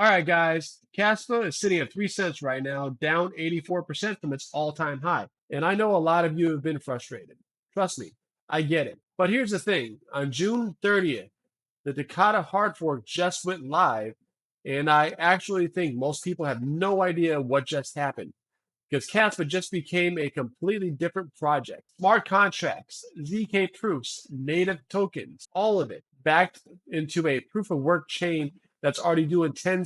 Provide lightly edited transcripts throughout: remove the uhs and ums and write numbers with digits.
All right, guys. Kaspa is sitting at 3 cents right now, down 84% from its all-time high. And I know a lot of you have been frustrated. Trust me, I get it. But here's the thing. On June 30th, the Toccata hard fork just went live, and I actually think most people have no idea what just happened because Kaspa just became a completely different project. Smart contracts, ZK proofs, native tokens, all of it backed into a proof of work chain that's already doing 10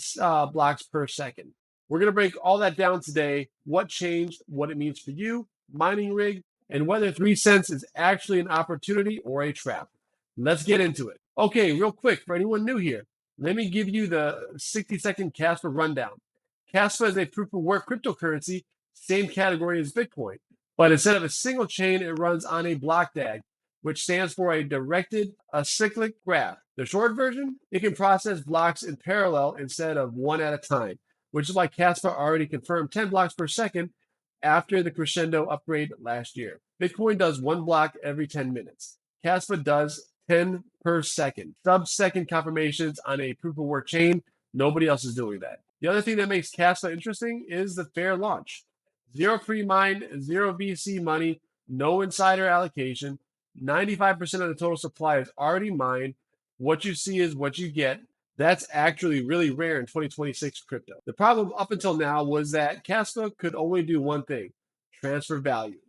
blocks per second. We're going to break all that down today, what changed, what it means for you, mining rig, and whether 3 cents is actually an opportunity or a trap. Let's get into it. Okay, real quick, for anyone new here, let me give you the 60-second Kaspa rundown. Kaspa is a proof of work cryptocurrency, same category as Bitcoin, but instead of a single chain, it runs on a block DAG, which stands for a directed acyclic graph. The short version, it can process blocks in parallel instead of one at a time, which is why Kaspa already confirmed 10 blocks per second after the crescendo upgrade last year. Bitcoin does one block every 10 minutes. Kaspa does 10 per second. Sub-second confirmations on a proof of work chain. Nobody else is doing that. The other thing that makes Kaspa interesting is the fair launch. Zero pre-mine, zero VC money, no insider allocation. 95% of the total supply is already mined. What you see is what you get. That's actually really rare in 2026 crypto. The problem up until now was that Kaspa could only do one thing, transfer value.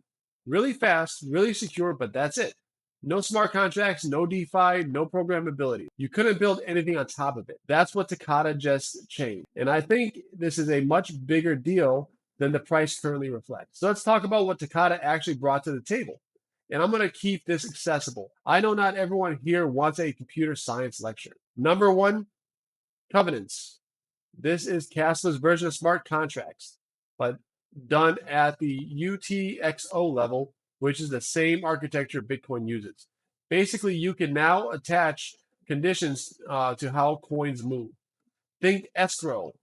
Really fast, really secure, but that's it. No smart contracts, no DeFi, no programmability. You couldn't build anything on top of it. That's what Toccata just changed. And I think this is a much bigger deal than the price currently reflects. So let's talk about what Toccata actually brought to the table. And I'm going to keep this accessible. I know not everyone here wants a computer science lecture. Number one, covenants. This is Kaspa's version of smart contracts, but done at the UTXO level, which is the same architecture Bitcoin uses. Basically, you can now attach conditions to how coins move. Think escrow,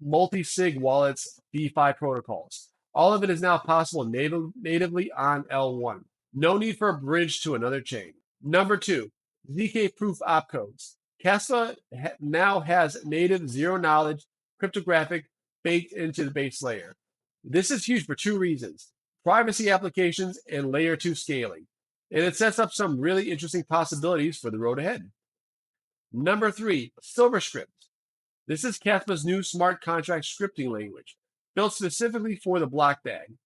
multi-sig wallets, DeFi protocols. All of it is now possible natively on L1. No need for a bridge to another chain. Number two, ZK proof opcodes. Kaspa now has native zero knowledge cryptographic baked into the base layer. This is huge for two reasons: privacy applications and layer 2 scaling. And it sets up some really interesting possibilities for the road ahead. Number three, Silverscript. This is Kaspa's new smart contract scripting language, built specifically for the block DAG.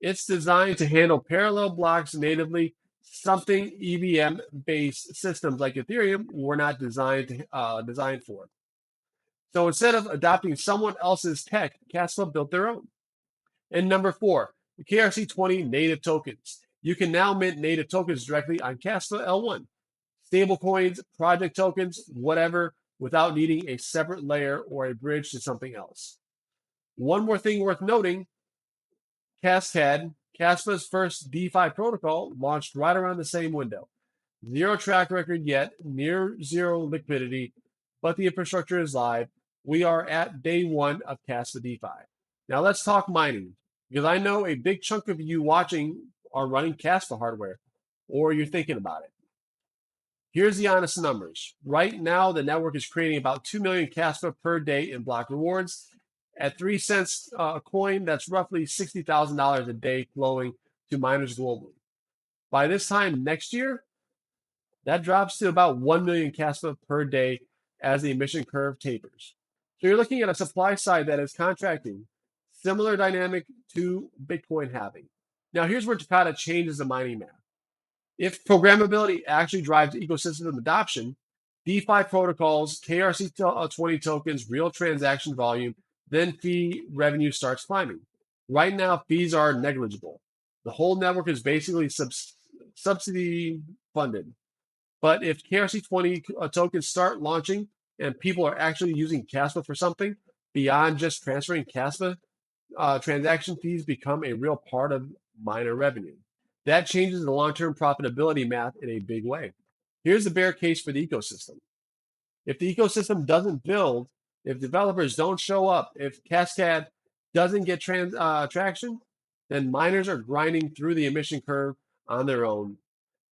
It's designed to handle parallel blocks natively, something EVM-based systems like Ethereum were not designed for. So instead of adopting someone else's tech, Kaspa built their own. And number four, the KRC-20 native tokens. You can now mint native tokens directly on Kaspa L1. Stablecoins, project tokens, whatever, without needing a separate layer or a bridge to something else. One more thing worth noting, Cascade, Kaspa's first DeFi protocol, launched right around the same window. Zero track record yet, near zero liquidity, but the infrastructure is live. We are at day one of Kaspa DeFi. Now let's talk mining, because I know a big chunk of you watching are running Kaspa hardware, or you're thinking about it. Here's the honest numbers. Right now, the network is creating about 2 million Kaspa per day in block rewards. At 3 cents a coin, that's roughly $60,000 a day flowing to miners globally. By this time next year, that drops to about 1 million Kaspa per day as the emission curve tapers. So you're looking at a supply side that is contracting, similar dynamic to Bitcoin halving. Now here's where Toccata changes the mining math. If programmability actually drives ecosystem adoption, DeFi protocols, KRC-20 tokens, real transaction volume, then fee revenue starts climbing. Right now, fees are negligible. The whole network is basically subsidy funded. But if KRC-20 tokens start launching and people are actually using Kaspa for something beyond just transferring Kaspa, transaction fees become a real part of miner revenue. That changes the long-term profitability math in a big way. Here's the bear case for the ecosystem. If the ecosystem doesn't build, if developers don't show up, if Cascade doesn't get traction, then miners are grinding through the emission curve on their own.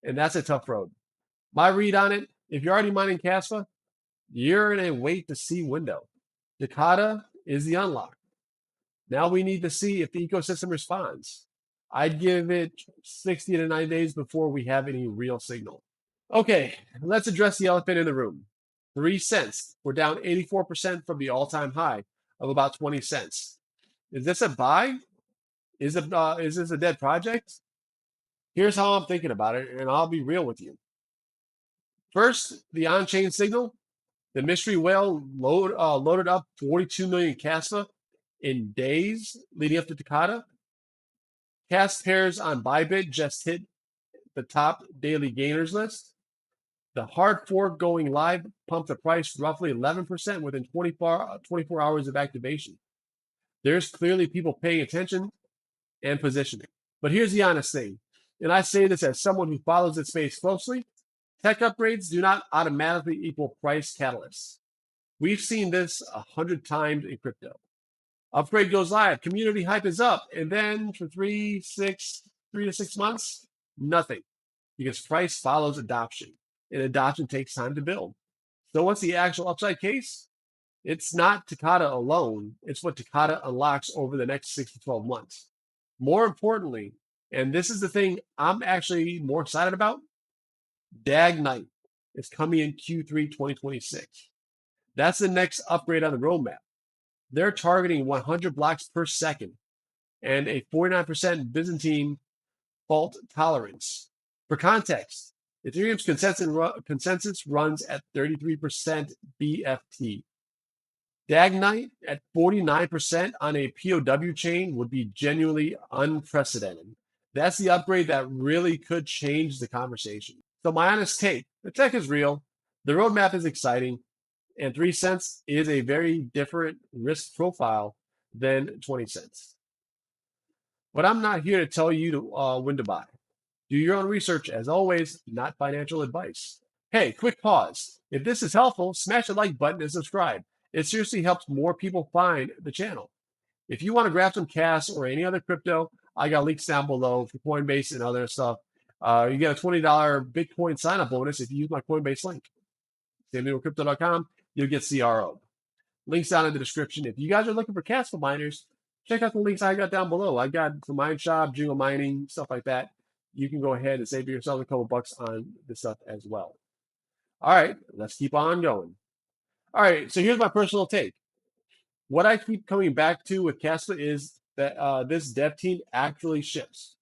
And that's a tough road. My read on it, if you're already mining Kaspa, you're in a wait to see window. Toccata is the unlock. Now we need to see if the ecosystem responds. I'd give it 60 to 90 days before we have any real signal. Okay, let's address the elephant in the room. 3 cents. We're down 84% from the all-time high of about 20 cents. Is this a buy? Is this a dead project? Here's how I'm thinking about it, and I'll be real with you. First, the on-chain signal. The mystery whale loaded up 42 million Kaspa in days leading up to Toccata. Cast pairs on Bybit just hit the top daily gainers list. The hard fork going live pumped the price roughly 11% within 24 hours of activation. There's clearly people paying attention and positioning. But here's the honest thing, and I say this as someone who follows this space closely, tech upgrades do not automatically equal price catalysts. We've seen this 100 times in crypto. Upgrade goes live, community hype is up, and then for 3 to 6 months, nothing. Because price follows adoption, and adoption takes time to build. So what's the actual upside case? It's not Toccata alone, it's what Toccata unlocks over the next 6 to 12 months. More importantly, and this is the thing I'm actually more excited about, DAG Knight is coming in Q3 2026. That's the next upgrade on the roadmap. They're targeting 100 blocks per second and a 49% Byzantine fault tolerance. For context, Ethereum's consensus runs at 33% BFT. DAG Knight at 49% on a POW chain would be genuinely unprecedented. That's the upgrade that really could change the conversation. So my honest take, the tech is real, the roadmap is exciting, and 3 cents is a very different risk profile than 20 cents. But I'm not here to tell you when to buy. Do your own research, as always, not financial advice. Hey, quick pause. If this is helpful, smash the like button and subscribe. It seriously helps more people find the channel. If you want to grab some cash or any other crypto, I got links down below for Coinbase and other stuff. You get a $20 Bitcoin sign-up bonus if you use my Coinbase link. SamUcrypto.com, you'll get CRO. Links down in the description. If you guys are looking for Kaspa miners, check out the links I got down below. I got some mine shop, Jingle mining, stuff like that. You can go ahead and save yourself a couple bucks on this stuff as well. All right, let's keep on going. All right, so here's my personal take. What I keep coming back to with Kaspa is that this dev team actually ships.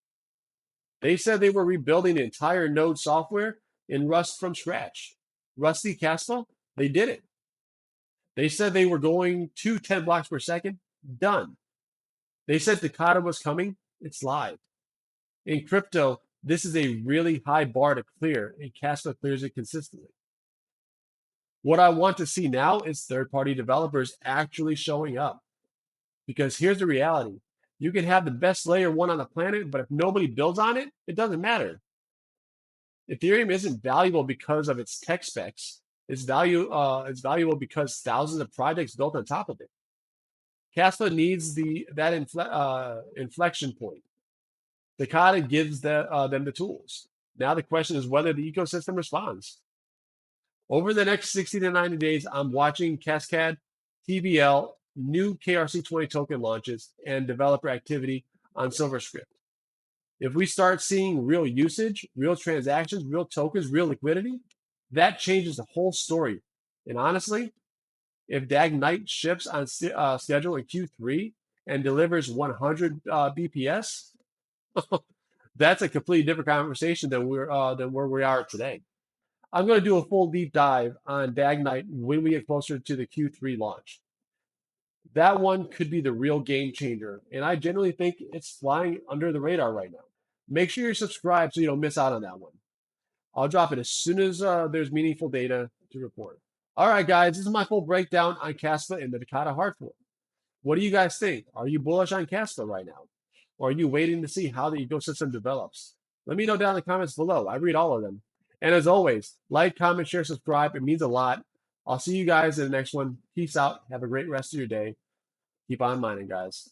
They said they were rebuilding the entire node software in Rust from scratch. Rusty Kaspa, they did it. They said they were going to 10 blocks per second, done. They said Toccata was coming, it's live. In crypto, this is a really high bar to clear, and Kaspa clears it consistently. What I want to see now is third-party developers actually showing up. Because here's the reality. You can have the best layer 1 on the planet, but if nobody builds on it, it doesn't matter. Ethereum isn't valuable because of its tech specs. It's valuable because thousands of projects built on top of it. Kaspa needs that inflection point. Toccata gives them the tools. Now the question is whether the ecosystem responds. Over the next 60 to 90 days, I'm watching Cascade, TVL, new KRC-20 token launches, and developer activity on SilverScript. If we start seeing real usage, real transactions, real tokens, real liquidity, that changes the whole story. And honestly, if DAG Knight ships on schedule in Q3 and delivers 100 BPS, that's a completely different conversation than where we are today. I'm going to do a full deep dive on DAG Knight when we get closer to the Q3 launch. That one could be the real game changer, and I generally think it's flying under the radar right now. Make sure you're subscribed so you don't miss out on that one. I'll drop it as soon as there's meaningful data to report. All right, guys, this is my full breakdown on Kaspa and the Toccata hard fork. What do you guys think? Are you bullish on Kaspa right now? Or are you waiting to see how the ecosystem develops? Let me know down in the comments below. I read all of them. And as always, like, comment, share, subscribe. It means a lot. I'll see you guys in the next one. Peace out. Have a great rest of your day. Keep on mining, guys.